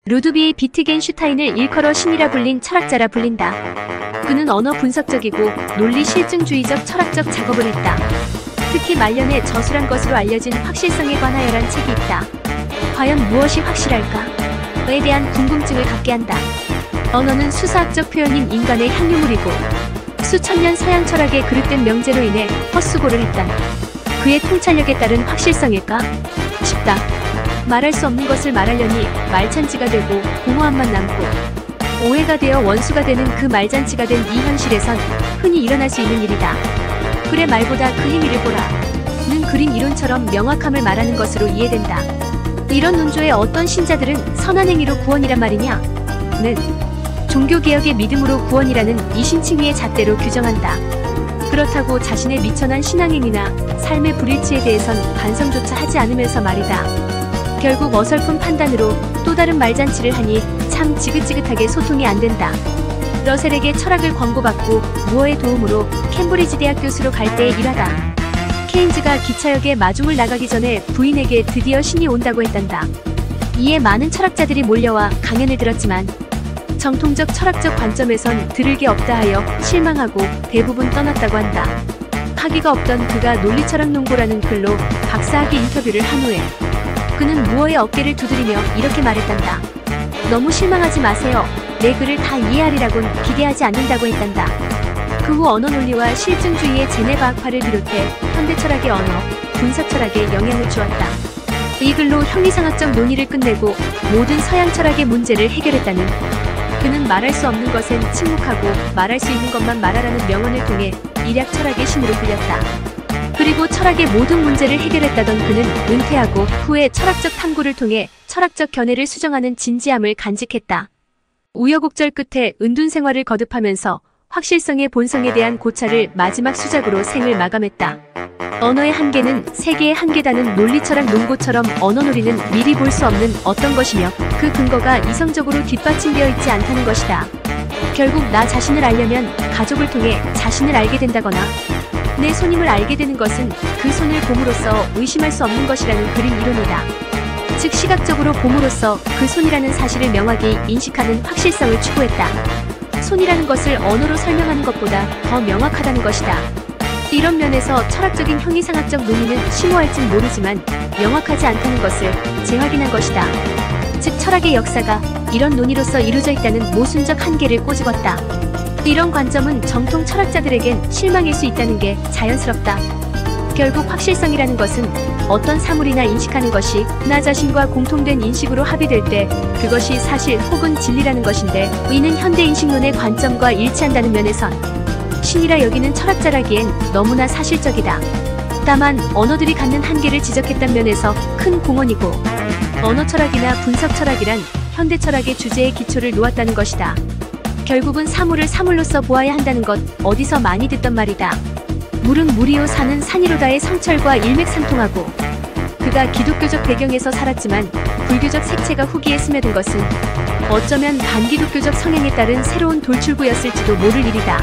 루드비히 비트겐슈타인을 일컬어 신이라 불린 철학자라 불린다. 그는 언어 분석적이고 논리 실증주의적 철학적 작업을 했다. 특히 말년에 저술한 것으로 알려진 확실성에 관하여란 책이 있다. 과연 무엇이 확실할까?에 대한 궁금증을 갖게 한다. 언어는 수사학적 표현인 인간의 향유물이고 수천 년 서양 철학의 그릇된 명제로 인해 헛수고를 했다. 그의 통찰력에 따른 확실성일까 싶다. 말할 수 없는 것을 말하려니 말잔치가 되고 공허함만 남고 오해가 되어 원수가 되는 그 말잔치가 된 이 현실에선 흔히 일어날 수 있는 일이다. 글의 말보다 그 행위를 보라. 는 그린 이론처럼 명확함을 말하는 것으로 이해된다. 이런 논조의 어떤 신자들은 선한 행위로 구원이란 말이냐? 는 종교개혁의 믿음으로 구원이라는 이신칭의의 잣대로 규정한다. 그렇다고 자신의 미천한 신앙행위나 삶의 불일치에 대해선 반성조차 하지 않으면서 말이다. 결국 어설픈 판단으로 또 다른 말잔치를 하니 참 지긋지긋하게 소통이 안 된다. 러셀에게 철학을 권고받고 무어의 도움으로 캠브리지 대학 교수로 갈 때의 일화다. 케인즈가 기차역에 마중을 나가기 전에 부인에게 드디어 신이 온다고 했단다. 이에 많은 철학자들이 몰려와 강연을 들었지만 정통적 철학적 관점에선 들을 게 없다 하여 실망하고 대부분 떠났다고 한다. 학위가 없던 그가 논리철학 농고라는 글로 박사학위 인터뷰를 한 후에 그는 무어의 어깨를 두드리며 이렇게 말했단다. 너무 실망하지 마세요. 내 글을 다 이해하리라곤 기대하지 않는다고 했단다. 그 후 언어 논리와 실증주의의 제네바학파를 비롯해 현대철학의 언어, 분석철학에 영향을 주었다. 이 글로 형이상학적 논의를 끝내고 모든 서양 철학의 문제를 해결했다는 그는 말할 수 없는 것엔 침묵하고 말할 수 있는 것만 말하라는 명언을 통해 일약 철학의 신으로 불렸다. 그리고 철학의 모든 문제를 해결했다던 그는 은퇴하고 후에 철학적 탐구를 통해 철학적 견해를 수정하는 진지함을 간직했다. 우여곡절 끝에 은둔 생활을 거듭하면서 확실성의 본성에 대한 고찰을 마지막 수작으로 생을 마감했다. 언어의 한계는 세계의 한계다는 논리철학 논고처럼 언어놀이는 미리 볼 수 없는 어떤 것이며 그 근거가 이성적으로 뒷받침되어 있지 않다는 것이다. 결국 나 자신을 알려면 가족을 통해 자신을 알게 된다거나 내 손님을 알게 되는 것은 그 손을 봄으로써 의심할 수 없는 것이라는 그림 이론이다. 즉 시각적으로 봄으로써 그 손이라는 사실을 명확히 인식하는 확실성을 추구했다. 손이라는 것을 언어로 설명하는 것보다 더 명확하다는 것이다. 이런 면에서 철학적인 형이상학적 논의는 심오할진 모르지만 명확하지 않다는 것을 재확인한 것이다. 즉 철학의 역사가 이런 논의로서 이루어져 있다는 모순적 한계를 꼬집었다. 이런 관점은 정통 철학자들에겐 실망일 수 있다는 게 자연스럽다. 결국 확실성이라는 것은 어떤 사물이나 인식하는 것이 나 자신과 공통된 인식으로 합의될 때 그것이 사실 혹은 진리라는 것인데 이는 현대인식론의 관점과 일치한다는 면에선 신이라 여기는 철학자라기엔 너무나 사실적이다. 다만 언어들이 갖는 한계를 지적했단 면에서 큰 공헌이고 언어철학이나 분석철학이란 현대철학의 주제의 기초를 놓았다는 것이다. 결국은 사물을 사물로서 보아야 한다는 것 어디서 많이 듣던 말이다. 물은 물이요 산은 산이로다의 성철과 일맥상통하고 그가 기독교적 배경에서 살았지만 불교적 색채가 후기에 스며든 것은 어쩌면 반기독교적 성향에 따른 새로운 돌출구였을지도 모를 일이다.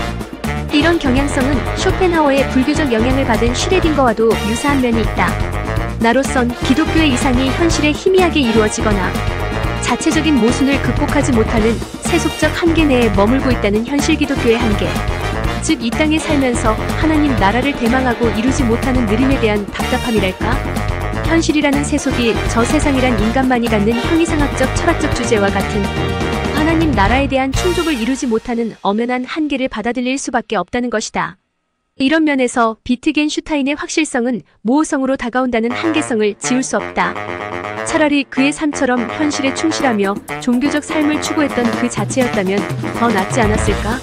이런 경향성은 쇼펜하워의 불교적 영향을 받은 슈레딩거와도 유사한 면이 있다. 나로선 기독교의 이상이 현실에 희미하게 이루어지거나 자체적인 모순을 극복하지 못하는 세속적 한계 내에 머물고 있다는 현실 기독교의 한계. 즉 이 땅에 살면서 하나님 나라를 대망하고 이루지 못하는 느림에 대한 답답함이랄까? 현실이라는 세속이 저 세상이란 인간만이 갖는 형이상학적 철학적 주제와 같은 하나님 나라에 대한 충족을 이루지 못하는 엄연한 한계를 받아들일 수밖에 없다는 것이다. 이런 면에서 비트겐슈타인의 확실성은 모호성으로 다가온다는 한계성을 지울 수 없다. 차라리 그의 삶처럼 현실에 충실하며 종교적 삶을 추구했던 그 자체였다면 더 낫지 않았을까?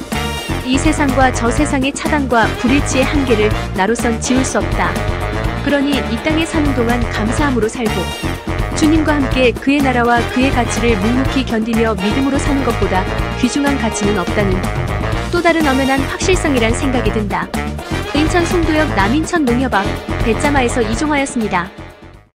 이 세상과 저 세상의 차단과 불일치의 한계를 나로선 지울 수 없다. 그러니 이 땅에 사는 동안 감사함으로 살고 주님과 함께 그의 나라와 그의 가치를 묵묵히 견디며 믿음으로 사는 것보다 귀중한 가치는 없다는 또 다른 엄연한 확실성이란 생각이 든다. 인천 송도역 남인천 농협 앞 배짜마에서 이종화였습니다.